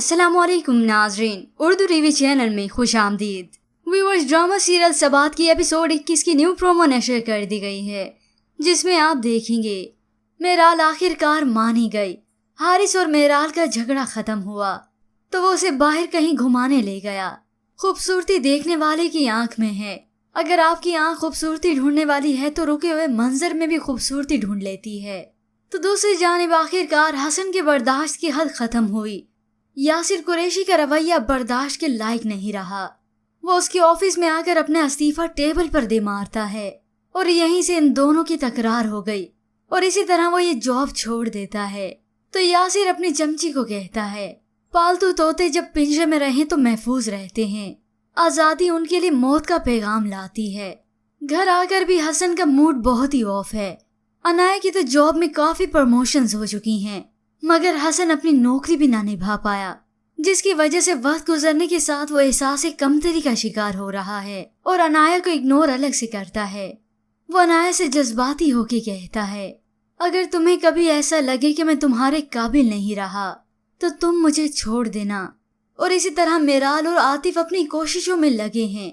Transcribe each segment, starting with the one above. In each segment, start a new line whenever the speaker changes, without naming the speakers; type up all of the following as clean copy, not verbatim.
अस्सलाम वालेकुम नाजरीन, उर्दू टीवी चैनल में खुश आमदीद। व्यूअर्स, ड्रामा सीरियल सबात की एपिसोड 21 की न्यू प्रोमो नशर कर दी गई है, जिसमें आप देखेंगे मेराल आखिरकार मानी गई। हारिस और मेराल का झगड़ा खत्म हुआ तो वो उसे बाहर कहीं घुमाने ले गया। खूबसूरती देखने वाले की आंख में है। अगर आपकी आंख खूबसूरती ढूंढने वाली है तो रुके हुए मंजर में भी खूबसूरती ढूंढ लेती है। तो दूसरी जानिब आखिरकार हसन के बर्दाश्त की हद खत्म हुई। यासिर कुरैशी का रवैया बर्दाश्त के लायक नहीं रहा। वो उसके ऑफिस में आकर अपना इस्तीफा टेबल पर दे मारता है और यहीं से इन दोनों की तकरार हो गई और इसी तरह वो ये जॉब छोड़ देता है। तो यासिर अपनी चमची को कहता है, पालतू तोते जब पिंजरे में रहें तो महफूज रहते हैं। आजादी उनके लिए मौत का पैगाम लाती है। घर आकर भी हसन का मूड बहुत ही ऑफ है। अनाया की तो जॉब में काफी प्रमोशंस हो चुकी हैं, मगर हसन अपनी नौकरी भी ना निभा पाया, जिसकी वजह से वक्त गुजरने के साथ वो एहसास कमतरी का शिकार हो रहा है और अनाया को इग्नोर अलग से करता है। वो अनाया से जज्बाती होके कहता है, अगर तुम्हें कभी ऐसा लगे कि मैं तुम्हारे काबिल नहीं रहा तो तुम मुझे छोड़ देना। और इसी तरह मेराल और आतिफ अपनी कोशिशों में लगे हैं।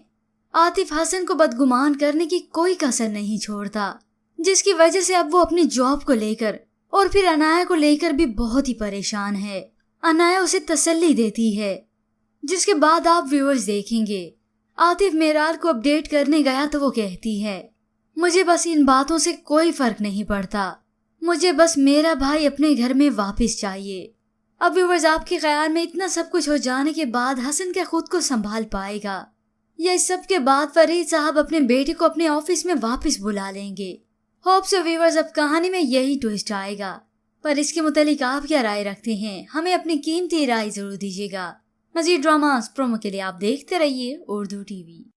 आतिफ हसन को बदगुमान करने की कोई कसर नहीं छोड़ता, जिसकी वजह से अब वो अपनी जॉब को लेकर और फिर अनाया को लेकर भी बहुत ही परेशान है। अनाया उसे तसल्ली देती है, जिसके बाद आप व्यूअर्स देखेंगे आतिफ मेराल को अपडेट करने गया तो वो कहती है, मुझे बस इन बातों से कोई फर्क नहीं पड़ता, मुझे बस मेरा भाई अपने घर में वापस चाहिए। अब व्यूअर्स, आपके ख्याल में इतना सब कुछ हो जाने के बाद हसन क्या खुद को संभाल पाएगा, या इस सब के बाद फरीद साहब अपने बेटे को अपने ऑफिस में वापस बुला लेंगे? होप सो व्यूअर्स, अब कहानी में यही ट्विस्ट आएगा, पर इसके मुतालिक आप क्या राय रखते हैं? हमें अपनी कीमती राय जरूर दीजिएगा। मज़ीद ड्रामास प्रोमो के लिए आप देखते रहिए उर्दू टीवी।